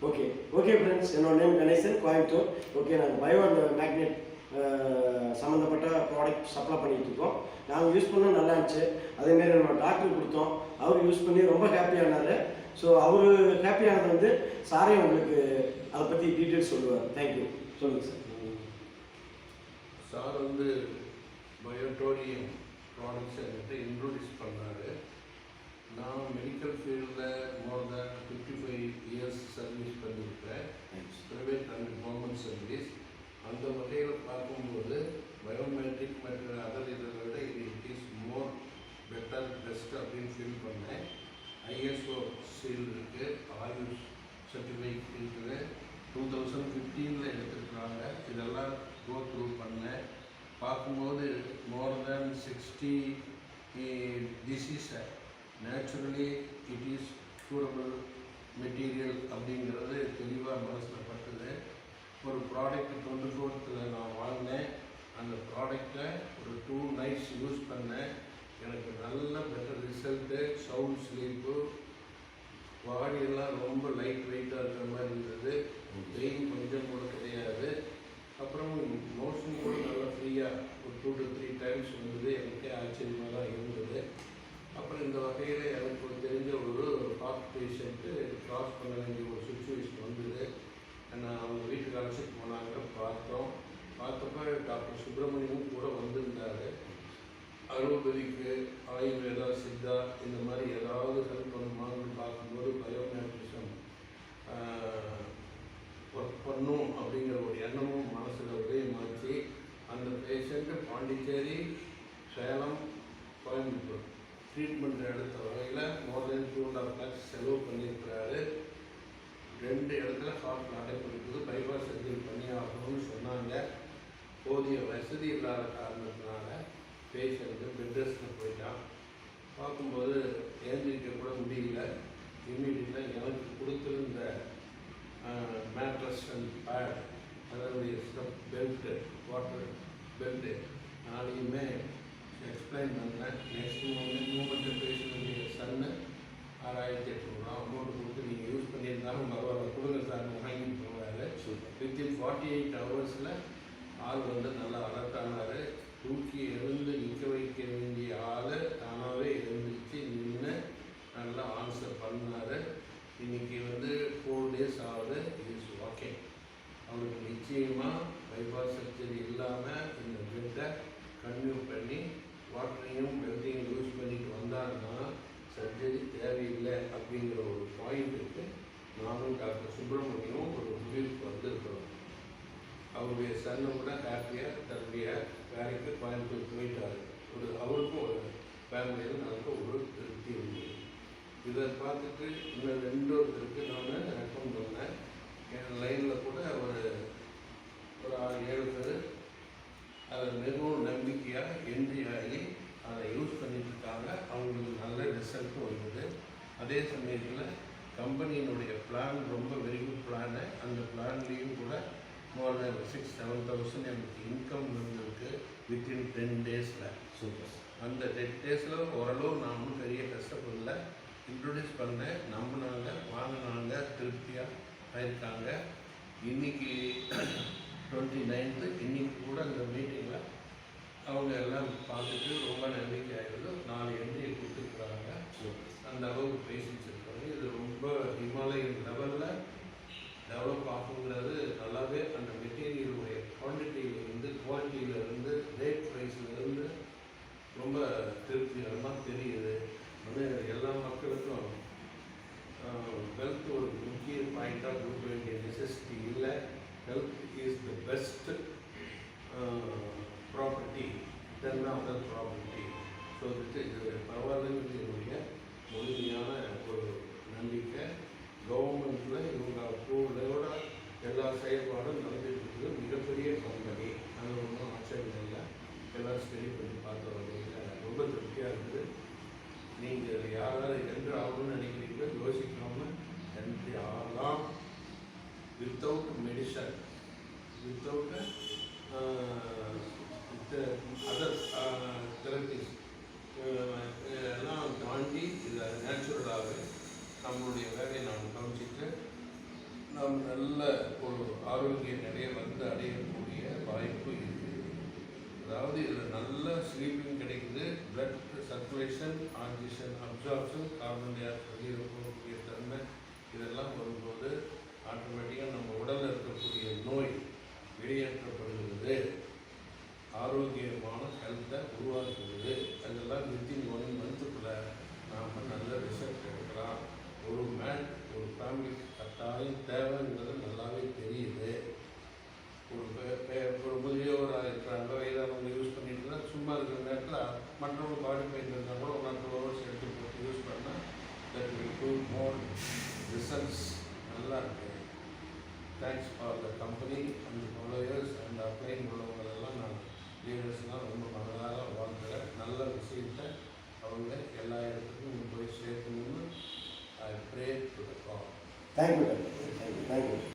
Okay okay friends, என்னோட name Ganesan, Coimbatore. Okay, நாங்கள் bio and magnet சம்மந்தப்பட்ட ப்ராடக்ட் சப்ளை பண்ணிகிட்டு இருக்கோம். நாங்கள் யூஸ் பண்ணால் நல்லா இருந்துச்சு. அதேமாரி நம்ம டாக்டர் கொடுத்தோம், அவர் யூஸ் பண்ணி ரொம்ப ஹாப்பியானார். ஸோ அவர் ஹாப்பியானது வந்து சாரே உங்களுக்கு அதை பற்றி டீட்டெயில்ஸ் சொல்லுவார். தேங்க்யூ. சொல்லுங்கள் சார். சார் வந்து பயோட்டோரியம் ப்ராடக்ட்ஸ் என்கிட்ட இன்ட்ரோடியூஸ் பண்ணார். நான் மெடிக்கல் ஃபீல்டில் மோர் தேன் 55 இயர்ஸ் சர்வீஸ் பண்ணியிருக்கேன், ப்ரைவேட் அண்ட் கவர்மெண்ட் சர்வீஸ். அந்த வகையில் பார்க்கும்போது பயோமெட்ரிக் மற்ற அதர் இதை விட it is more better best அப்படின்னு ஃபீல் பண்ணேன். ஐஎஸ்ஓ சீல் இருக்குது, ஆயுஷ் சர்டிஃபிகேட் இருக்குது, 2015 எடுத்துருக்குறாங்க. இதெல்லாம் கோ த்ரூ பண்ணேன். பார்க்கும்போது மோர் தேன் 60 டிசீஸை naturally it is curable material அப்படிங்கிறது தெளிவாக மனசில் பட்டுது. ஒரு ப்ராடக்ட் 24th நான் வாங்கினேன். அந்த ப்ராடக்டை ஒரு 2 nights யூஸ் பண்ணேன். எனக்கு நல்ல பெட்டர் ரிசல்ட்டு. சவுண்ட் ஸ்லீப்பு, பாடியெல்லாம் ரொம்ப லைட் வெயிட்டாக இருக்கிற மாதிரி இருந்தது. பெயின் கொஞ்சம் கூட கிடையாது. அப்புறம் மோஷன் கூட நல்லா ஃப்ரீயாக ஒரு 2 to 3 times வந்தது. எனக்கே ஆச்சரியமாக தான் இருந்தது. அப்புறம் இந்த வகையில் எனக்கு தெரிஞ்ச ஒரு ஹார்ட் பேஷண்ட்டு கிராஸ் பண்ண வேண்டிய ஒரு சுச்சுவேஷன் வந்தது. நான் அவங்க வீட்டுக்கு அழைச்சிட்டு போனாங்க. பார்த்தப்ப டாக்டர் சுப்பிரமணியமும் கூட வந்திருந்தார். அலோபதிக்கு, ஆயுர்வேதா, சித்தா இந்த மாதிரி ஏதாவது ஹெல்ப் பண்ணுமான்னு பார்க்கும்போது பயோமேட்ரிசம் ஒர்க் பண்ணும் அப்படிங்கிற ஒரு எண்ணமும் மனசில் உதயமாச்சு. அந்த பேஷண்ட்டு பாண்டிச்சேரி, சேலம், கோயம்புத்தூர் ட்ரீட்மெண்ட் எடுத்த வகையில் மோர் தென் 2.5 lakhs செலவு பண்ணியிருக்கிறாரு. 2 இடத்துல ஹார்ட் அடைப்பிடிக்குது, பைபாஸ் சர்ஜரி பண்ணி ஆகணும்னு சொன்னாங்க. போதிய வசதி இல்லாத காரணத்தினால பேஷண்ட்டு பெட் ரெஸ்ட்டில் போயிட்டான். பார்க்கும்போது ஏந்திரிக்க கூட முடியல. இம்மீடியட்டாக எனக்கு கொடுத்துருந்த மேட்ரஸ் அண்ட் பேட், அதனுடைய ஸ்டப் பெல்ட்டு, வாட்டர் பெல்ட்டு நாளையுமே எக்ஸ்பிளைன் பண்ணேன். நெக்ஸ்ட் மூமெண்ட்டு பேஷண்ட்டுடைய சன்னு 6800 அமௌண்ட் கொடுத்து நீங்கள் யூஸ் பண்ணியிருந்தாலும் பரவாயில்ல கொடுங்க சார் வாங்கிட்டு போவார். வித்தின் 48 hours ஆள் வந்து நல்லா அலர்ட்டானார். தூக்கி எழுந்து நிற்க வைக்க வேண்டிய ஆள் தானாகவே எழுந்திரிச்சு நின்று நல்லா ஆன்சர் பண்ணார். இன்றைக்கி வந்து 4 days ஆகுது. Is walking. அவருக்கு நிச்சயமாக பைபாஸ் சர்ஜரி இல்லாமல் இந்த பெட்டை கன்டினியூ பண்ணி வாட்டரையும் பெல்ட்டையும் யூஸ் பண்ணிட்டு வந்தாங்கன்னா சர்ஜரி தேவையில்லை அப்படிங்கிற ஒரு பாயிண்ட்டுக்கு நானும் டாக்டர் சுப்பிரமணியம் ஒரு முடிவுக்கு வந்திருக்கிறோம். அவருடைய சன்னை கூட ஹாப்பியாக தன்னுடைய வேலைக்கு கோயம்புத்தூர் போயிட்டார். அவருக்கும் ஒரு ஃபேமிலியில் நல்ல ஒரு திருப்தி இருந்தது. இதை பார்த்துட்டு இன்னும் 2 ஒருத்தருக்கு நான் ரெக்கமெண்ட் பண்ணேன். என் லைனில் கூட ஒரு 6-7 பேர் அதை மிகவும் நம்பிக்கையாக என்ட்ரி ஆகி அதை யூஸ் பண்ணிட்டு இருக்காங்க. அவங்களுக்கு நல்ல ரிசல்ட்டும் வந்தது. அதே சமயத்தில் கம்பெனியினுடைய பிளான் ரொம்ப வெரி குட் பிளானு. அந்த பிளான்லேயும் கூட மோர் தென் 6-7,000 எனக்கு இன்கம் இருந்திருக்கு வித்தின் 10 daysல. சூப்பர். அந்த 10 daysல ஓரளவு நான் ஒன்றும் பெரிய கஷ்டப்படல. இன்ட்ரடியூஸ் பண்ணேன், நம்பினாங்க, வாங்கினாங்க, திருப்தியாக ஆயிருக்காங்க. இன்றைக்கி 29th, இன்றைக்கி கூட அந்த மீட்டிங்கில் அவங்க எல்லாம் பார்த்துட்டு ரொம்ப நம்பிக்கை ஆகிடுது. 4 என்ட்ரியை கொடுத்துருக்குறாங்க. அந்த அளவுக்கு பேசிட்டு இருக்காங்க. இது ரொம்ப ஹிமாலயன் லெவலில் டெவலப் ஆகுங்கிறது நல்லாவே அந்த மெட்டீரியலுடைய குவான்டிட்டியிலிருந்து, குவாலிட்டியிலிருந்து, ரேட் ப்ரைஸ்லேருந்து ரொம்ப திருப்திகரமாக தெரியுது. வந்து எல்லா மக்களுக்கும் ஹெல்த் ஒரு முக்கிய பாயிண்ட்டாக கொடுக்க வேண்டிய நெசசிட்டி இல்லை. Health is the best property then other property. So இது பரவாயில்லைங்கிறது என்னுடைய முழுமையான ஒரு நம்பிக்கை. கவர்மெண்ட்டில் இவங்க அப்ரூவலோட எல்லா செயல்பாடும் நடந்துட்டு இருக்குது. மிகப்பெரிய கம்பெனி, அது ஒன்றும் ஆச்சரியம் இல்லை. எல்லோரும் ஸ்டடி பண்ணி பார்த்த வகையில் ரொம்ப திருப்தியாக இருக்குது. நீங்கள் யாராவது என்ட்ரி ஆகணும்னு நினைக்கிறீங்களோ யோசிக்காமல் என்ட்ரி ஆகலாம். Without medicine, without other therapies எல்லாம் தாண்டி இதை நேச்சுரலாகவே நம்மளுடைய வேலையை நான் கவனிச்சுட்டு நாம் நல்ல ஒரு ஆரோக்கிய நிலையை வந்து அடையக்கூடிய வாய்ப்பு இருக்குது. அதாவது இதில் நல்ல ஸ்லீப்பிங் கிடைக்குது, blood circulation, oxygen absorption, carbon di oxide வெளியில் போகக்கூடிய தன்மை, இதெல்லாம் வரும்போது ஆட்டோமேட்டிக்காக நம்ம உடலில் இருக்கக்கூடிய நோய் வெளியேற்றப்படுகிறது, ஆரோக்கியமான ஹெல்த்தை உருவாக்குகிறது. அதெல்லாம் வித்தின் 1 மந்த்துக்குள்ளே நாம் நல்ல ரிசல்ட் எடுக்கலாம். ஒரு மேன் ஒரு ஃபேமிலிக்கு கட்டாயம் தேவைங்கிறது நல்லாவே தெரியுது. ஒரு முதியோராக இருக்கிறாங்க, வயதானவங்க யூஸ் பண்ணிட்டு இருந்தால் சும்மா இருக்கிற நேரத்தில் மற்றவங்க பாடி பெயின் இருந்தால் கூட 1 or 2 hours எடுத்து போட்டு யூஸ் பண்ணால் that will do more results. நல்லா இருக்குது. Thanks for the company and followers and upline உள்ளவங்களெல்லாம் நான் லீடர்ஸ்லாம் ரொம்ப மனதார வாழ்ந்துற நல்ல விஷயத்தை அவங்க எல்லா இடத்துக்கும் போய் சேர்க்கணும்னு I pray to the God. Thank you doctor.